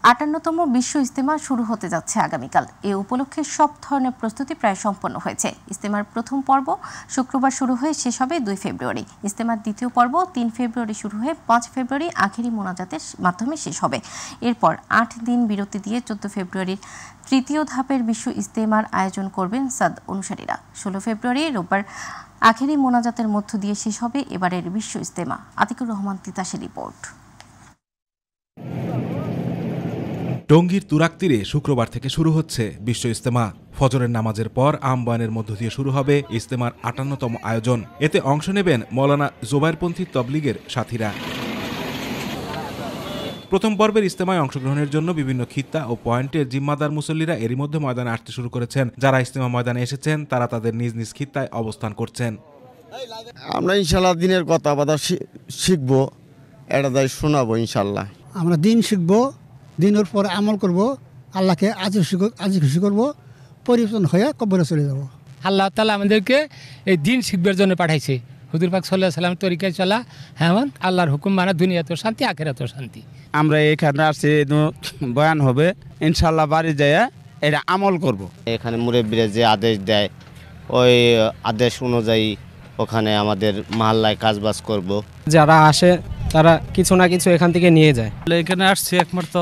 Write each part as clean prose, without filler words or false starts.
৫৮তম বিশ্ব ইজতেমা শুরু হতে যাচ্ছে আগামীকাল। এ উপলক্ষে সব ধরনের প্রস্তুতি প্রায় সম্পন্ন হয়েছে। ইজতেমার প্রথম পর্ব শুক্রবার শুরু হয়ে শেষ হবে ২ ফেব্রুয়ারি। ইজতেমার দ্বিতীয় পর্ব ৩ ফেব্রুয়ারি শুরু হয়ে ৫ ফেব্রুয়ারি আখেরি মোনাজাতের মাধ্যমে শেষ হবে। এরপর ৮ দিন বিরতি দিয়ে ১৪ ফেব্রুয়ারির তৃতীয় ধাপের বিশ্ব ইজতেমার আয়োজন করবেন সাদ অনুসারীরা। ১৬ ফেব্রুয়ারি রোববার আখেরি মোনাজাতের মধ্য দিয়ে শেষ হবে এবারের বিশ্ব ইজতেমা। আতিকুর রহমান তিতাসের রিপোর্ট। টঙ্গীর তুরাগ তীরে শুক্রবার থেকে শুরু হচ্ছে বিশ্ব ইজতেমা। ফজরের নামাজের পর আমবানের মধ্য দিয়ে শুরু হবে ইজতেমার ৫৮তম আয়োজন। এতে অংশ নেবেন মৌলানা জোবায়েরপন্থী তবলিগের সাথীরা। প্রথম পর্বের ইজতেমায় অংশগ্রহণের জন্য বিভিন্ন খিত্তা ও পয়েন্টের জিম্মাদার মুসল্লিরা এরই মধ্যে ময়দানে আসতে শুরু করেছেন। যারা ইজতেমা ময়দানে এসেছেন তারা তাদের নিজ নিজ খিত্তায় অবস্থান করছেন। আমরা ইনশাল্লাহ দিনের কথাবার্তা শিখবো, এটা দায় শোনাবো। ইনশাল্লাহ আমরা দিন শিখবো, দিনের পর আমল করব, আল্লাহকে আজ খুশি করবো, পরিবর্তন হয়ে কবরে চলে যাব। আল্লাহ তাআলা আমাদেরকে এই দিন শিখবার জন্য পাঠাইছে। হুজুর পাক সাল্লাল্লাহু আলাইহি ওয়াসাল্লাম তরিকায় চলা, হ্যাঁ, আল্লাহর হুকুম মানা, দুনিয়াতেও শান্তি আখিরাতেও শান্তি। আমরা এখানে আসছি, বয়ান হবে, ইনশাল্লাহ বাড়ি যায় এটা আমল করব। এখানে মুরব্বীরা যে আদেশ দেয় ওই আদেশ অনুযায়ী ওখানে আমাদের মহল্লায় কাজবাজ করব। যারা আসে তারা কিছু না কিছু এখান থেকে নিয়ে যায়। এখানে আসছি একমাত্র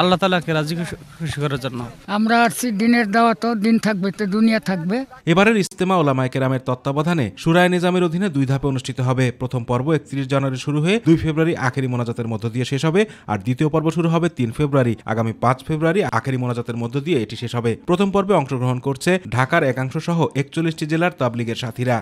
আল্লাহ তাআলাকে রাজি খুশি করার জন্য। আমরা আসছি দিনের দাওয়াত, দিন থাকবে তো দুনিয়া থাকবে। এবারের ইজতেমা ওলামায়ে কেরামের তত্ত্বাবধানে শুরায়ে নিজামের অধীনে 2 ধাপে অনুষ্ঠিত হবে। প্রথম পর্ব ৩১ জানুয়ারি শুরু হয়ে 2 ফেব্রুয়ারি আখেরি মোনাজাতের মধ্য দিয়ে শেষ হবে, আর দ্বিতীয় পর্ব শুরু হবে 3 ফেব্রুয়ারি। আগামী 5 ফেব্রুয়ারি আখেরি মোনাজাতের মধ্য দিয়ে এটি শেষ হবে। প্রথম পর্বে অংশগ্রহণ করছে ঢাকার একাংশ সহ ৪১টি জেলার তাবলিগের সাথীরা।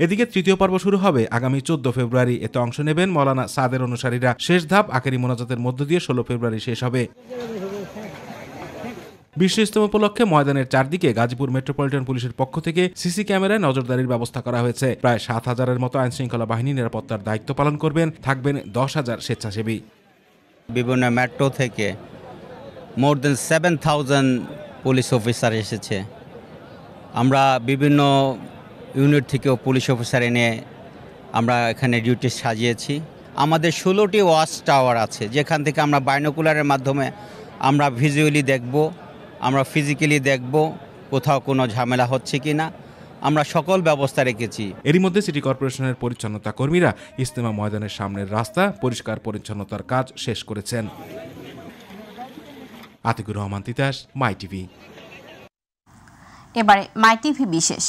এদিকে তৃতীয় পর্ব শুরু হবে আগামী 14 ফেব্রুয়ারি। এতে অংশ নেবেন মৌলানা সাদের অনুসারীরা। শেষ ধাপ আখেরি মোনাজাতের মধ্য দিয়ে 16 ফেব্রুয়ারি শেষ হবে। বিশ্ব ইজতেমা উপলক্ষে ময়দানের চারদিকে গাজীপুর মেট্রোপলিটন পুলিশের পক্ষ থেকে সিসি ক্যামেরায় নজরদারির ব্যবস্থা করা হয়েছে। প্রায় ৭,০০০-এর মতো আইনশৃঙ্খলা বাহিনী নিরাপত্তার দায়িত্ব পালন করবেন। থাকবেন ১০,০০০ স্বেচ্ছাসেবী। বিভিন্ন মেট্রো থেকে মোর দেন 7,000 পুলিশ অফিসার এসেছে। আমরা বিভিন্ন ইউনিট থেকেও পুলিশ অফিসার এনে আমরা এখানে ডিউটি সাজিয়েছি। আমাদের 16টি ওয়াচ টাওয়ার আছে, যেখান থেকে আমরা বাইনোকুলারের মাধ্যমে আমরা ভিজুয়ালি দেখব, আমরা ফিজিক্যালি দেখব কোথাও কোনো ঝামেলা হচ্ছে কি না। আমরা সকল ব্যবস্থা রেখেছি। এরই মধ্যে সিটি কর্পোরেশনের পরিচ্ছন্নতা কর্মীরা ইজতেমা ময়দানের সামনের রাস্তা পরিষ্কার পরিচ্ছন্নতার কাজ শেষ করেছেন। আতিকুর রহমান তিতাস, মাই টিভি। এবারে মাই টিভি বিশেষ।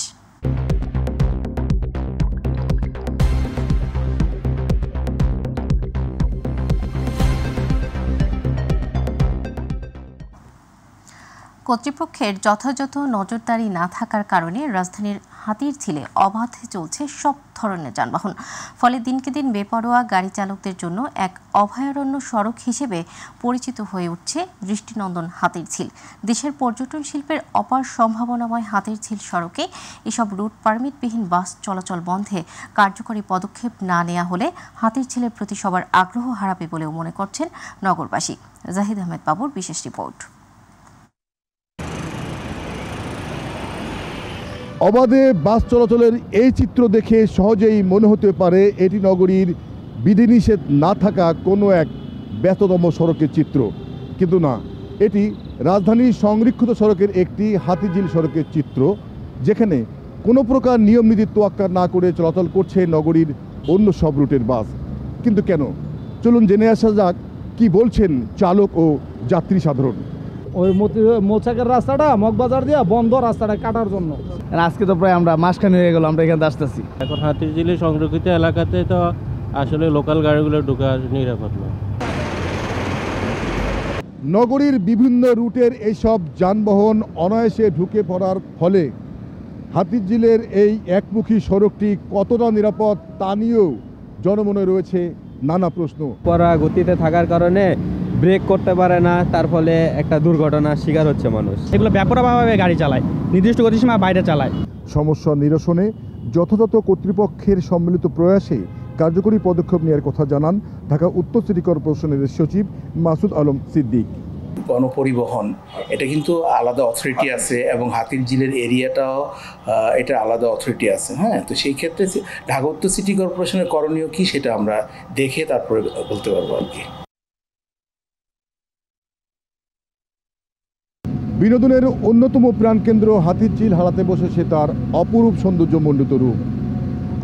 কর্তৃপক্ষের যথাযথ নজরদারি না থাকার কারণে রাজধানীর হাতিরঝিলে অবাধে চলছে সব ধরনের যানবাহন। ফলে দিনকে দিন বেপরোয়া গাড়ি চালকদের জন্য এক অভয়ারণ্য সড়ক হিসেবে পরিচিত হয়ে উঠছে দৃষ্টিনন্দন হাতিরঝিল। দেশের পর্যটন শিল্পের অপার সম্ভাবনাময় হাতিরঝিল সড়কে এসব রুট পারমিটবিহীন বাস চলাচল বন্ধে কার্যকরী পদক্ষেপ না নেওয়া হলে হাতিরঝিলের প্রতি সবার আগ্রহ হারাবে বলেও মনে করছেন নগরবাসী। জাহিদ আহমেদ বাবুর বিশেষ রিপোর্ট। অবাধে বাস চলাচলের এই চিত্র দেখে সহজেই মনে হতে পারে এটি নগরীর বিধিনিষেধ না থাকা কোনো এক ব্যস্ততম সড়কের চিত্র, কিন্তু না, এটি রাজধানীর সংরক্ষিত সড়কের একটি হাতিঝিল সড়কের চিত্র, যেখানে কোনো প্রকার নিয়ম নীতি তোয়াক্কা না করে চলাচল করছে নগরীর অন্য সব রুটের বাস। কিন্তু কেন? চলুন জেনে আসা যাক কি বলছেন চালক ও যাত্রী সাধারণ। ওই মোচাকের রাস্তাটা মগবাজার দিয়ে বন্ধ, রাস্তাটা কাটার জন্য। আজকে তো প্রায় আমরা মাসখানি হয়ে গেল আমরা এখানে আসতেছি। এখন হাতিরঝিল সংরক্ষিত এলাকাতে তো আসলে লোকাল গাড়িগুলো ঢোকা নিরাপদ না। নগরীর বিভিন্ন রুটের এইসব যানবাহন অনায়াসে ঢুকে পড়ার ফলে হাতিরঝিলের এই একমুখী সড়কটি কতটা নিরাপদ তা নিয়েও জনমনে রয়েছে নানা প্রশ্ন। পড়া গতিতে থাকার কারণে ব্রেক করতে পারে না, তার ফলে একটা দুর্ঘটনার শিকার হচ্ছে মানুষ। এগুলো ব্যাপকভাবে গাড়ি চালায়, নির্দিষ্ট গতিসীমার বাইরে চালায়। সমস্যা নিরসনে যথাযথ কর্তৃপক্ষের সম্মিলিত প্রয়াসে কার্যকরী পদক্ষেপ নেওয়ার কথা জানান ঢাকা উত্তর সিটি কর্পোরেশনের সচিব মাসুদ আলম সিদ্দিক। গণপরিবহন এটা কিন্তু আলাদা অথরিটি আছে এবং হাতিরঝিলের এরিয়াটাও এটা আলাদা অথরিটি আছে। হ্যাঁ, তো সেই ক্ষেত্রে ঢাকা উত্তর সিটি কর্পোরেশনের করণীয় কি সেটা আমরা দেখে তারপরে বলতে পারবো আর কি। বিনোদনের অন্যতম প্রাণকেন্দ্র হাতিরঝিল হারাতে বসেছে তার অপরূপ সৌন্দর্যমণ্ডিত রূপ।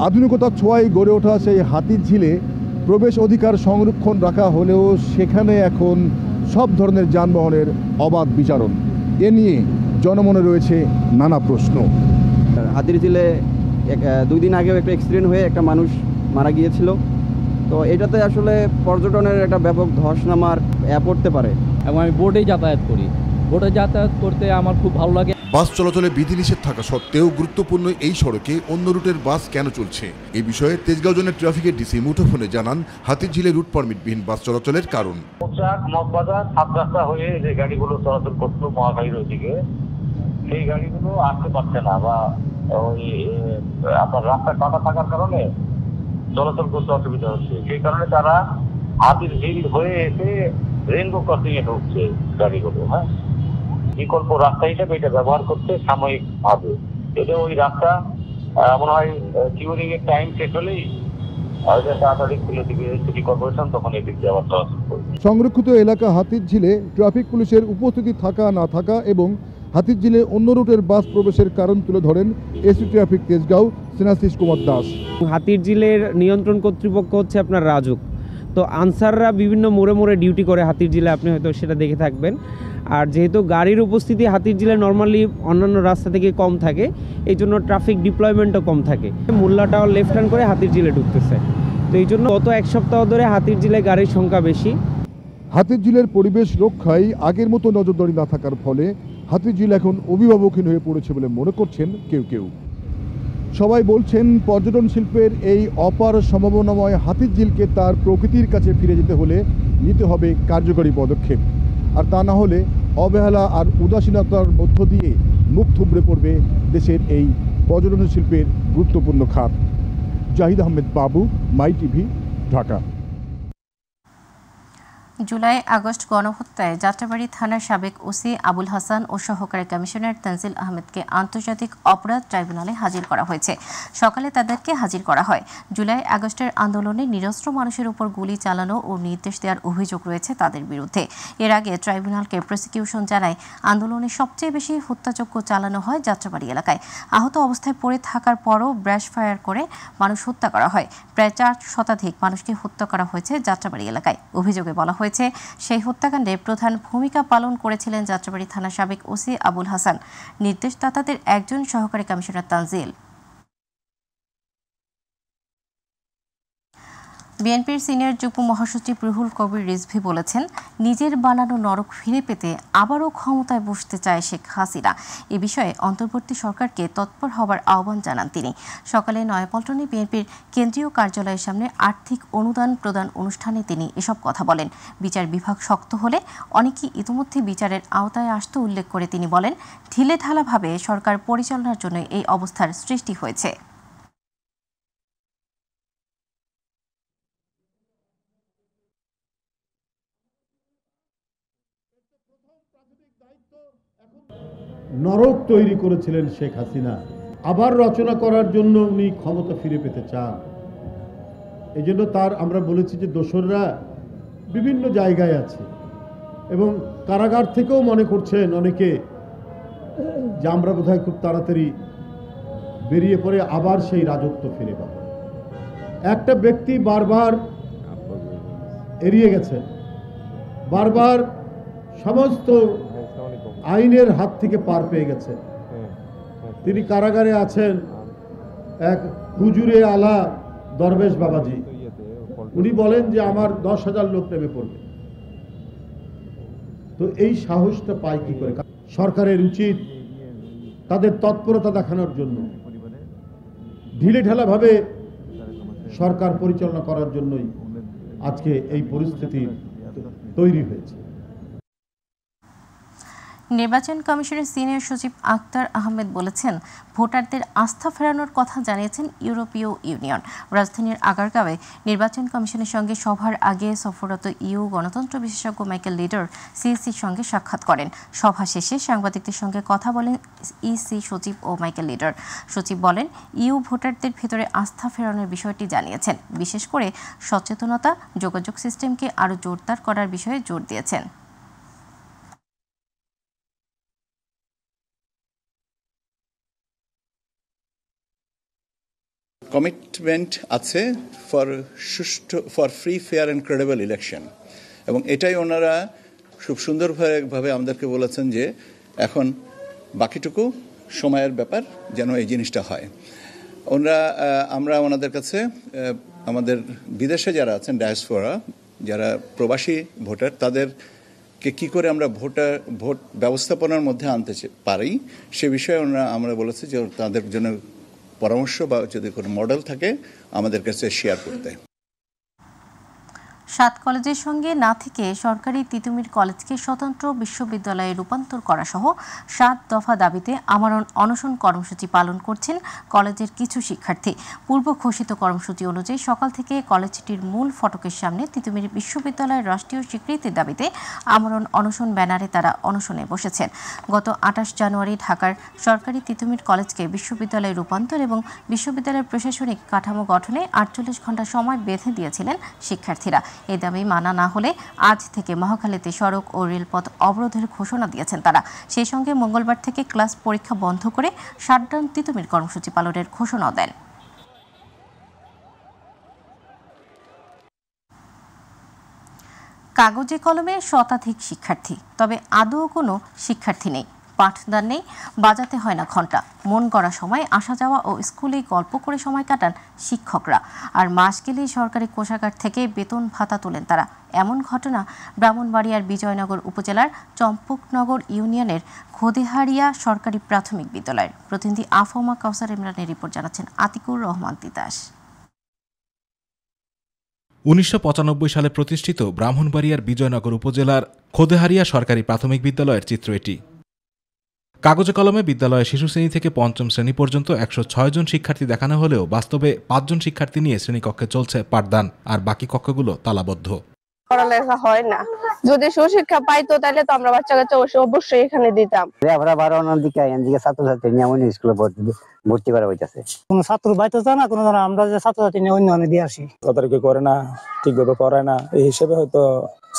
আধুনিকতার ছোঁয়ায় গড়ে ওঠা সেই হাতিরঝিলে প্রবেশ অধিকার সংরক্ষণ রাখা হলেও সেখানে এখন সব ধরনের যানবাহনের অবাধ বিচরণ। এ নিয়ে জনমনে রয়েছে নানা প্রশ্ন। হাতিরঝিলে 2 দিন আগেও একটা অ্যাক্সিডেন্ট হয়ে একটা মানুষ মারা গিয়েছিল। তো এটাতে আসলে পর্যটনের একটা ব্যাপক ধস নামার পড়তে পারে। এবং আমি বোটেই যাতায়াত করি, বোটে যাতায়াত করতে আমার খুব ভালো লাগে। বাস চলাচলে বিধিনিষেধ থাকা সত্ত্বেও গুরুত্বপূর্ণ এই সড়কে অন্য রুটের বাস কেন চলছে, এই বিষয়ে তেজগাঁও জোনের ট্রাফিকের ডিসি মুঠোফোনে জানান হাতিরঝিলে রুট পারমিটবিহীন বাস চলাচলের কারণ। মগবাজার সাত রাস্তা হয়ে যে গাড়িগুলো চলাচল করতো মহাখালীর ওইদিকে, সেই গাড়িগুলো আসতে পারছে না, বা ওই আপনার রাস্তা কাটা থাকার কারণে চলাচল করতে অসুবিধা হচ্ছে। সেই কারণে তারা হাতিরঝিল হয়ে এসে রেইনবো ক্রসিং এ ঢুকছে গাড়িগুলো। হ্যাঁ, বিকল্প রাস্তা হিসেবে এটা ব্যবহার করছে সাময়িক ভাবে। এটা ওই রাস্তা মনে হয় কিউরিং এর টাইম শেষ হলেই তাড়াতাড়ি খুলে দিবে সিটি কর্পোরেশন, তখন এদিক দিয়ে আবার চলাচল করবে। সংরক্ষিত এলাকা হাতিরঝিলে ট্রাফিক পুলিশের উপস্থিতি থাকা না থাকা এবং হাতিরঝিলে অন্য রুটের বাস প্রবেশের কারণ তুলে ধরেন এসি ট্রাফিক তেজগাঁও স্নেহাশিস কুমার দাস। হাতিরঝিলের নিয়ন্ত্রণ কর্তৃপক্ষ হচ্ছে আপনার রাজুক। তো আনসাররা বিভিন্ন মোড়ে মোড়ে ডিউটি করে হাতিরঝিলে, আপনি হয়তো সেটা দেখে থাকবেন। আর যেহেতু গাড়ির উপস্থিতি হাতিরঝিলে নর্মালি অন্যান্য রাস্তা থেকে কম থাকে, এই জন্য ট্রাফিক ডিপ্লয়মেন্টও কম থাকে। মোল্লাটাও লেফট হ্যান্ড করে হাতিরঝিলে ঢুকতেছে, তো এই জন্য গত 1 সপ্তাহ ধরে হাতিরঝিলে গাড়ির সংখ্যা বেশি। হাতিরঝিলের পরিবেশ রক্ষায় আগের মতো নজরদারি না থাকার ফলে হাতিরঝিল এখন অভিভাবকহীন হয়ে পড়েছে বলে মনে করছেন কেউ কেউ। সবাই বলছেন পর্যটন শিল্পের এই অপার সম্ভাবনাময় হাতিরঝিলকে তার প্রকৃতির কাছে ফিরে যেতে হলে নিতে হবে কার্যকরী পদক্ষেপ, আর তা না হলে অবহেলা আর উদাসীনতার মধ্য দিয়ে মুখ থুবড়ে পড়বে দেশের এই পর্যটন শিল্পের গুরুত্বপূর্ণ খাত। Zahid Ahmed Babu, my TV, Dhaka. July August গণহত্যায় যাত্রাবাড়ী থানার সাবেক ওসি আবুল হাসান ও সহকারী কমিশনার তানজিল আহমেদকে আন্তর্জাতিক অপরাধ ট্রাইব্যুনালে হাজির করা হয়েছে। সকালে তাদেরকে হাজির করা হয়। জুলাই আগস্টের আন্দোলনে নিরস্ত্র মানুষের উপর গুলি চালানো ও নির্দেশ দেওয়ার অভিযোগ রয়েছে তাদের বিরুদ্ধে। এর আগে ট্রাইব্যুনালকে প্রসিকিউশন জানায় আন্দোলনে সবচেয়ে বেশি হত্যাযজ্ঞ চালানো হয় যাত্রাবাড়ী এলাকায়। আহত অবস্থায় পড়ে থাকার পরও ব্রাশ ফায়ার করে মানুষ হত্যা করা হয়। প্রায় 4 শতাধিক মানুষকে হত্যা করা হয়েছে যাত্রাবাড়ী এলাকায়। অভিযোগে বলা হয়েছে সেই হত্যাকাণ্ডে প্রধান ভূমিকা পালন করেছিলেন যাত্রাবাড়ী থানার সাবেক ওসি আবুল হাসান, নির্দেশদাতাদের একজন সহকারী কমিশনার তানজিল। বিএনপির সিনিয়র যুগ্ম মহাসচিব রুহুল কবির রিজভী বলেছেন, নিজের বানানো নরক ফিরে পেতে আবারও ক্ষমতায় বসতে চায় শেখ হাসিনা। এ বিষয়ে অন্তর্বর্তী সরকারকে তৎপর হবার আহ্বান জানান তিনি। সকালে নয়াপল্টনে বিএনপির কেন্দ্রীয় কার্যালয়ের সামনে আর্থিক অনুদান প্রদান অনুষ্ঠানে তিনি এসব কথা বলেন। বিচার বিভাগ শক্ত হলে অনেকেই ইতিমধ্যে বিচারের আওতায় আসতে উল্লেখ করে তিনি বলেন, ঢিলেঢালাভাবে সরকার পরিচালনার জন্য এই অবস্থার সৃষ্টি হয়েছে। নরক তৈরি করেছিলেন শেখ হাসিনা, আবার রচনা করার জন্য উনি ক্ষমতা ফিরে পেতে চান। এই জন্য তার আমরা বলেছি যে দোসররা বিভিন্ন জায়গায় আছে এবং কারাগার থেকেও মনে করছেন অনেকে যে আমরা বোধহয় খুব তাড়াতাড়ি বেরিয়ে পড়ে আবার সেই রাজত্ব ফিরে পাবো। একটা ব্যক্তি বারবার এড়িয়ে গেছেন, বারবার সমস্ত আইনের হাত থেকে পার পেয়ে গেছেন। তিনি কারাগারে আছেন, এক হুজুরে আলা দরবেশ বাবাজি, উনি বলেন যে আমার 10,000 লোক নেমে পড়বে। তো এই সাহসটা পায় কি করে? সরকারের উচিত তাদের তৎপরতা দেখানোর জন্য ঢিলেঢালাভাবে সরকার পরিচালনা করার জন্যই আজকে এই পরিস্থিতি তৈরি হয়েছে। নির্বাচন কমিশনের সিনিয়র সচিব আক্তার আহমেদ বলেছেন, ভোটারদের আস্থা ফেরানোর কথা জানিয়েছেন ইউরোপীয় ইউনিয়ন। রাজধানীর আগারগাঁওয়ে নির্বাচন কমিশনের সঙ্গে সভার আগে সফররত ইউ গণতন্ত্র বিশেষজ্ঞ মাইকেল লিডার সিএসির সঙ্গে সাক্ষাৎ করেন। সভা শেষে সাংবাদিকদের সঙ্গে কথা বলেন ইসি সচিব ও মাইকেল লিডার। সচিব বলেন, ইউ ভোটারদের ভেতরে আস্থা ফেরানোর বিষয়টি জানিয়েছেন, বিশেষ করে সচেতনতা, যোগাযোগ সিস্টেমকে আরও জোরদার করার বিষয়ে জোর দিয়েছেন। কমিটমেন্ট আছে for free fair and credible election, এবং এটাই ওনারা খুব সুন্দরভাবে আমাদেরকে বলেছেন যে এখন বাকিটুকু সময়ের ব্যাপার যেন এই জিনিসটা হয়। আমরা ওনাদের কাছে আমাদের বিদেশে যারা আছেন ডায়াসপোরা, যারা প্রবাসী ভোটার, তাদেরকে কি করে আমরা ভোট ব্যবস্থাপনার মধ্যে আনতে পারি সে বিষয়ে আমরা বলেছি যে তাদের জন্য পরামর্শ বা যদি কোনো মডেল থাকে আমাদের কাছে শেয়ার করতে। 7 কলেজের সঙ্গে না থেকে সরকারি তিতুমির কলেজকে স্বতন্ত্র বিশ্ববিদ্যালয়ে রূপান্তর করা সহ 7 দফা দাবিতে আমরণ অনশন কর্মসূচি পালন করছেন কলেজের কিছু শিক্ষার্থী। পূর্ব ঘোষিত কর্মসূচি অনুযায়ী সকাল থেকে কলেজটির মূল ফটকের সামনে তিতুমির বিশ্ববিদ্যালয়ের রাষ্ট্রীয় স্বীকৃতির দাবিতে আমরণ অনশন ব্যানারে তারা অনশনে বসেছেন। গত 28 জানুয়ারি ঢাকার সরকারি তিতুমির কলেজকে বিশ্ববিদ্যালয়ে রূপান্তর এবং বিশ্ববিদ্যালয়ের প্রশাসনিক কাঠামো গঠনে 48 ঘণ্টা সময় বেঁধে দিয়েছিলেন শিক্ষার্থীরা। এই দাবি মানা না হলে আজ থেকে মহাখালীতে সড়ক ও রেলপথ অবরোধের ঘোষণা দিয়েছেন তারা। সেই সঙ্গে মঙ্গলবার থেকে ক্লাস পরীক্ষা বন্ধ করে শাটডাউন তিতুমির কর্মসূচি পালনের ঘোষণাও দেন। কাগজে কলমে শতাধিক শিক্ষার্থী, তবে আদৌ কোনো শিক্ষার্থী নেই। পাঠদান নেই, বাজাতে হয় না ঘণ্টা। মন গড়া সময় আসা যাওয়া ও স্কুলে গল্প করে সময় কাটান শিক্ষকরা। আর মাস গেলেই সরকারি কোষাগার থেকে বেতন ভাতা তোলেন তারা। এমন ঘটনা ব্রাহ্মণবাড়িয়ার বিজয়নগর উপজেলার চম্পকনগর ইউনিয়নের খোদেহারিয়া সরকারি প্রাথমিক বিদ্যালয়ের। প্রতিনিধি আফমা কাউসার ইমরানের রিপোর্ট জানাচ্ছেন আতিকুর রহমান তিতাস। 1995 সালে প্রতিষ্ঠিত ব্রাহ্মণবাড়িয়ার বিজয়নগর উপজেলার খোদেহারিয়া সরকারি প্রাথমিক বিদ্যালয়ের চিত্র এটি। কাগজে কলমে বিদ্যালয়ে শিশু শ্রেণী থেকে 5ম শ্রেণী পর্যন্ত 106 জন শিক্ষার্থী দেখানো হলেও বাস্তবে 5 জন শিক্ষার্থী নিয়ে শ্রেণীকক্ষে চলছে পাঠদান, আর বাকি কক্ষগুলো তালাবদ্ধ। পড়ালেখা হয় না, যদি সুশিক্ষা পাইতো তাহলে তো আমরা বাচ্চা কাচ্চা অবশ্যই এখানে দিতাম। এদিকে ছাত্রছাত্রী নিয়ে অন্য স্কুলে ভর্তি করা হইতেছে। কোন ছাত্র বাইতে চায় না, কোনো আমরা যে ছাত্রছাত্রী নিয়ে অন্য দিয়ে আসি, তদারকি করে না, ঠিকভাবে করায় না, এই হিসেবে হয়তো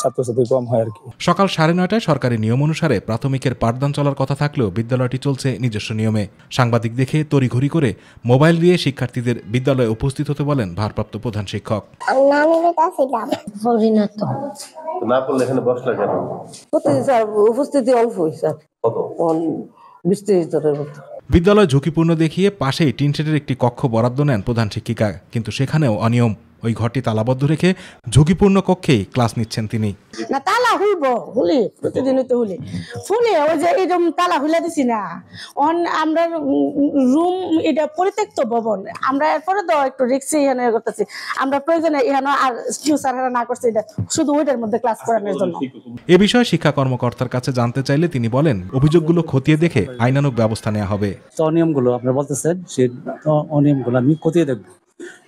ছাত্রছাত্রী কম হয় আর কি। সকাল 9:30টায় সরকারি নিয়ম অনুসারে প্রাথমিকের পাঠদান চলার কথা থাকলেও বিদ্যালয়টি চলছে নিজস্ব নিয়মে। সাংবাদিক দেখে তড়িঘড়ি করে মোবাইল দিয়ে শিক্ষার্থীদের বিদ্যালয়ে উপস্থিত হতে বলেন ভারপ্রাপ্ত প্রধান শিক্ষক। উপস্থিতি অল্প বিদ্যালয় ঝুঁকিপূর্ণ দেখিয়ে পাশেই টিনশেডের একটি কক্ষ বরাদ্দ নেন প্রধান শিক্ষিকা, কিন্তু সেখানেও অনিয়ম। ওই ঘরটি তালাবদ্ধ রেখে ঝুঁকিপূর্ণ কক্ষেই ক্লাস নিচ্ছেন তিনি। না তালা হুলবো, হুলি প্রতিদিন তো হুলি ফুলে ওই যে এরকম তালা হুলে দিছি না। আমরা রুম এটা পরিত্যক্ত ভবন, আমরা এরপরে তো একটু রিক্সি এখানে করতেছি। আমরা প্রয়োজনে এখানে আর ফিউচার না করছি, এটা শুধু ওইটার মধ্যে ক্লাস করানোর জন্য। এ বিষয়ে শিক্ষা কর্মকর্তার কাছে জানতে চাইলে তিনি বলেন, অভিযোগগুলো খতিয়ে দেখে আইনানুগ ব্যবস্থা নেওয়া হবে। অনিয়মগুলো আপনারা বলতেছেন, সেই অনিয়মগুলো আমি খতিয়ে দেখব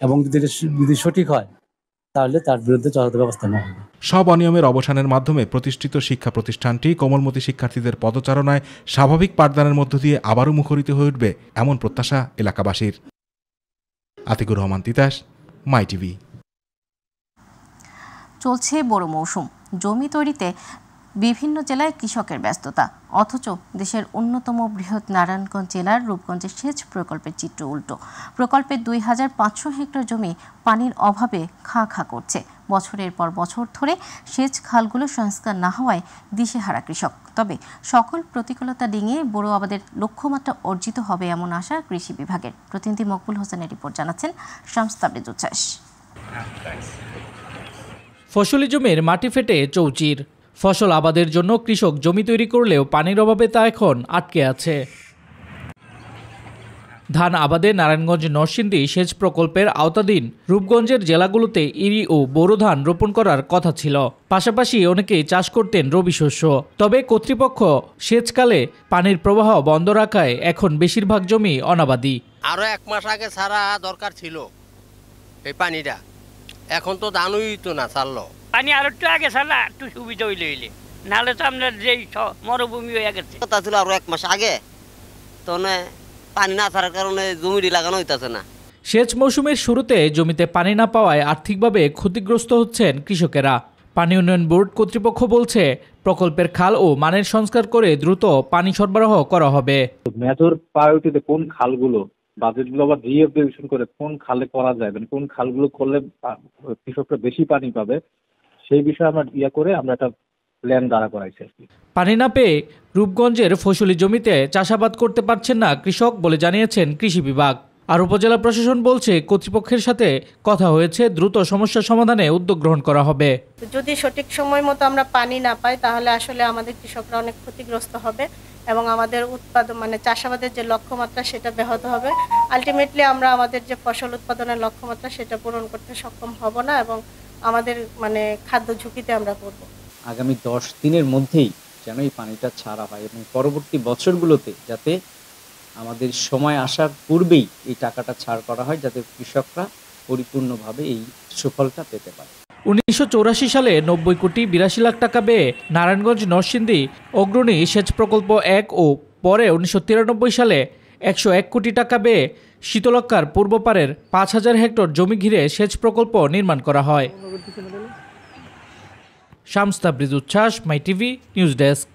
এবং যদি সঠিক হয় তাহলে তার বিরুদ্ধে যথাযথ ব্যবস্থা নেওয়া হবে। সব অনিয়মের অবসানের মাধ্যমে প্রতিষ্ঠিত শিক্ষা প্রতিষ্ঠানটি কোমলমতি শিক্ষার্থীদের পদচারণায় স্বাভাবিক পাঠদানের মধ্য দিয়ে আবারও মুখরিত হয়ে উঠবে, এমন প্রত্যাশা এলাকাবাসীর। আতিকুর রহমান তিতাস, মাই টিভি। চলছে বড় মৌসুম, জমি তৈরিতে বিভিন্ন জেলায় কৃষকের ব্যস্ততা, অথচ দেশের অন্যতম বৃহৎ নারায়ণগঞ্জ জেলার রূপগঞ্জের সেচ প্রকল্পের চিত্র উল্টো। প্রকল্পের 2500 হেক্টর জমি পানির অভাবে খাঁ খাঁ করছে। বছরের পর বছর ধরে সেচ খালগুলো সংস্কার না হওয়ায় দিশেহারা কৃষক। তবে সকল প্রতিকূলতা ডিঙিয়ে বড় আবাদের লক্ষ্যমাত্রা অর্জিত হবে এমন আশা কৃষি বিভাগের। প্রতিনিধি মকবুল হোসেনের রিপোর্ট জানাচ্ছেন শামস তাবরেজ উচ্ছ্বাস। ফসলি জমির মাটি ফেটে চৌচির। ফসল আবাদের জন্য কৃষক জমি তৈরি করলেও পানির অভাবে তা এখন আটকে আছে। ধান আবাদে নারায়ণগঞ্জ নরসিংদী সেচ প্রকল্পের আওতাধীন রূপগঞ্জের জেলাগুলোতে ইরি ও বোরো ধান রোপণ করার কথা ছিল। পাশাপাশি অনেকেই চাষ করতেন রবি শস্য। তবে কর্তৃপক্ষ সেচকালে পানির প্রবাহ বন্ধ রাখায় এখন বেশিরভাগ জমি অনাবাদি। আরো 1 মাস আগে ছাড়া দরকার ছিল এই পানিটা, এখন তো ধানই তো না ছাড়লো। পানি আর একটু আগে ছাড়া একটু সুবিধা হইলে, নাহলে তো আপনার যেই মরুভূমি হয়ে গেছে। কথা ছিল আরো 1 মাস আগে, তো পানি না ছাড়ার কারণে জমিটি লাগানো হইতাছে না। সেচ মৌসুমের শুরুতে জমিতে পানি না পাওয়ায় আর্থিকভাবে ক্ষতিগ্রস্ত হচ্ছেন কৃষকেরা। পানি উন্নয়ন বোর্ড কর্তৃপক্ষ বলছে, প্রকল্পের খাল ও মানের সংস্কার করে দ্রুত পানি সরবরাহ করা হবে। মেজর প্রায়োরিটিতে কোন খালগুলো বাজেটগুলো আবার রিএভালুয়েশন করে কোন খালে করা যায়, মানে কোন খালগুলো করলে কৃষকরা বেশি পানি পাবে, সেই বিষয়ে আমরা করে আমরা একটা প্ল্যান দাঁড়া করাইছি আর কি। পানি না পেয়ে রূপগঞ্জের ফসলি জমিতে চাষাবাদ করতে পারছেন না কৃষক বলে জানিয়েছেন কৃষি বিভাগ। আর উপজেলা প্রশাসন বলছে কর্তৃপক্ষের সাথে কথা হয়েছে, দ্রুত সমস্যা সমাধানে উদ্যোগ গ্রহণ করা হবে। যদি সঠিক সময় মতো আমরা পানি না পাই তাহলে আসলে আমাদের কৃষকরা অনেক ক্ষতিগ্রস্ত হবে এবং আমাদের উৎপাদন মানে চাষাবাদের যে লক্ষ্যমাত্রা সেটা ব্যাহত হবে। আলটিমেটলি আমরা আমাদের যে ফসল উৎপাদনের লক্ষ্যমাত্রা সেটা পূরণ করতে সক্ষম হব না এবং আমাদের মানে খাদ্য ঝুঁকিতে আমরা পড়ব। আগামী 10 দিনের মধ্যেই যেন এই পানিটা ছাড়া হয় এবং পরবর্তী বছরগুলোতে যাতে আমাদের সময় আসার পূর্বেই এই টাকাটা ছাড় করা হয়, যাতে কৃষকরা পরিপূর্ণভাবে এই সুফলটা পেতে পারে। 1984 সালে 90 কোটি 82 লাখ টাকা ব্যয়ে নারায়ণগঞ্জ নরসিংদী অগ্রণী সেচ প্রকল্প 1 ও পরে 1993 সালে 101 কোটি টাকা ব্যয়ে শীতলক্ষ্যার পূর্ব পারের 5000 হেক্টর জমি ঘিরে সেচ প্রকল্প নির্মাণ করা হয়। শামস তাবরিজ উচ্ছ্বাস, মাই টিভি নিউজ ডেস্ক।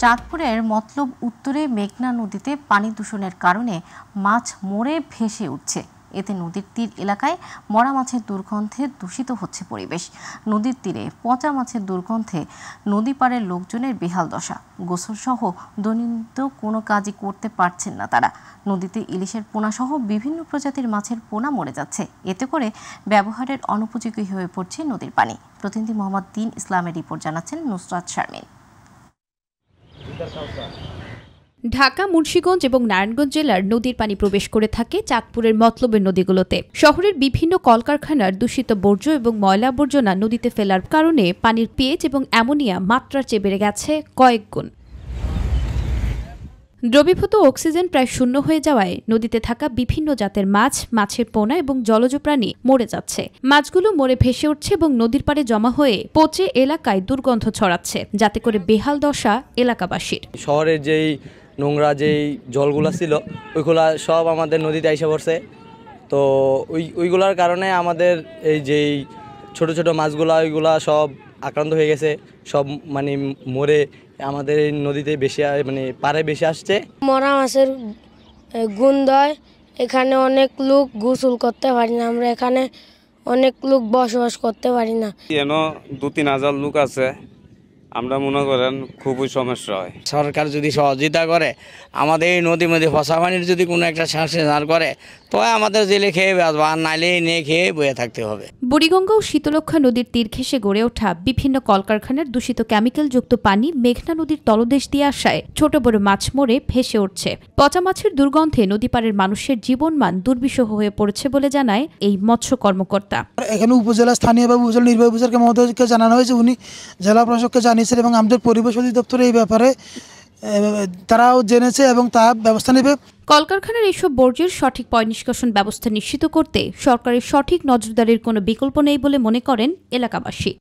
চাঁদপুরের মতলব উত্তরে মেঘনা নদীতে পানি দূষণের কারণে মাছ মরে ভেসে উঠছে। এতে নদীর তীর এলাকায় মরা মাছের দুর্গন্ধে দূষিত হচ্ছে পরিবেশ। নদীর তীরে পচা মাছের দুর্গন্ধে নদী পাড়ের লোকজনের বেহাল দশা। গোসল সহ দৈনন্দিন কোনো কাজই করতে পারছেন না তারা। নদীতে ইলিশের পোনা সহ বিভিন্ন প্রজাতির মাছের পোনা মরে যাচ্ছে। এতে করে ব্যবহারের অনুপযোগী হয়ে পড়ছে নদীর পানি। প্রতিনিধি মোহাম্মদ দিন ইসলামের রিপোর্ট জানাচ্ছেন নুসরাত শারমিন। ঢাকা, মুন্সিগঞ্জ এবং নারায়ণগঞ্জ জেলার নদীর পানি প্রবেশ করে থাকে চাঁদপুরের মতলবের নদীগুলোতে। শহরের বিভিন্ন কলকারখানার দূষিত বর্জ্য এবং ময়লা আবর্জনা নদীতে ফেলার কারণে পানির পিএইচ এবং অ্যামোনিয়া মাত্রার চেয়ে বেড়ে গেছে কয়েক গুণ। দ্রবীভূত অক্সিজেন প্রায় শূন্য হয়ে যাওয়ায় নদীতে থাকা বিভিন্ন জাতের মাছ, মাছের পোনা এবং জলজ প্রাণী মরে যাচ্ছে। মাছগুলো মরে ভেসে উঠছে এবং নদীর পাড়ে জমা হয়ে পচে এলাকায় দুর্গন্ধ ছড়াচ্ছে, যাতে করে বেহাল দশা এলাকাবাসীর। শহরের যেই নোংরা যেই জলগুলা ছিল ওইগুলা সব আমাদের নদীতে এসে পড়ছে। তো ওইগুলার কারণে আমাদের এই যেই ছোট ছোট মাছগুলা ওইগুলা সব আক্রান্ত হয়ে গেছে, সব মানে মরে আমাদের এই নদীতে বেশি মানে পাড়ে বেশি আসছে। মরা মাছের গন্ধয় এখানে অনেক লোক গোসল করতে পারি না, আমরা এখানে অনেক লোক বসবাস করতে পারি না। এন 2-3 হাজার লোক আছে, আমরা মনে করেন খুবই সমস্যা হয়। সরকার যদি সহযোগিতা করে, আমাদের এই নদীর মধ্যে ফসা পানির যদি কোনো একটা সংস্কার করে, তো আমাদের জেলে খেয়ে বাঁচবো, আর নাইলে নিয়ে খেয়ে বয়ে থাকতে হবে। বুড়িগঙ্গা ও শীতলক্ষ্যা নদীর তীর ঘেঁষে গড়ে ওঠা বিভিন্ন কলকারখানার দূষিত কেমিক্যালযুক্ত পানি মেঘনা নদীর তলদেশ দিয়ে আসায় ছোট বড় মাছ মরে ভেসে উঠছে। পচা মাছের দুর্গন্ধে নদীপাড়ের মানুষের জীবনমান দুর্বিষহ হয়ে পড়েছে বলে জানায় এই মৎস্য কর্মকর্তা। এখানে উপজেলা স্থানীয় বা উপজেলা নির্বাহী অফিসারকে মহোদয়কে জানানো হয়েছে, উনি জেলা প্রশাসককে জানিয়েছেন এবং আমাদের পরিবেশ অধিদপ্তর এই ব্যাপারে তারাও জেনেছে এবং তা ব্যবস্থা নেবে। কলকারখানার এইসব বর্জ্যের সঠিক পয়ঃনিষ্কাশন ব্যবস্থা নিশ্চিত করতে সরকারের সঠিক নজরদারির কোনো বিকল্প নেই বলে মনে করেন এলাকাবাসী।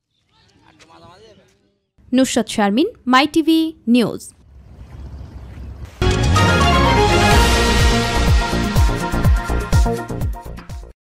নুসরাত শারমিন, মাই টিভি নিউজ।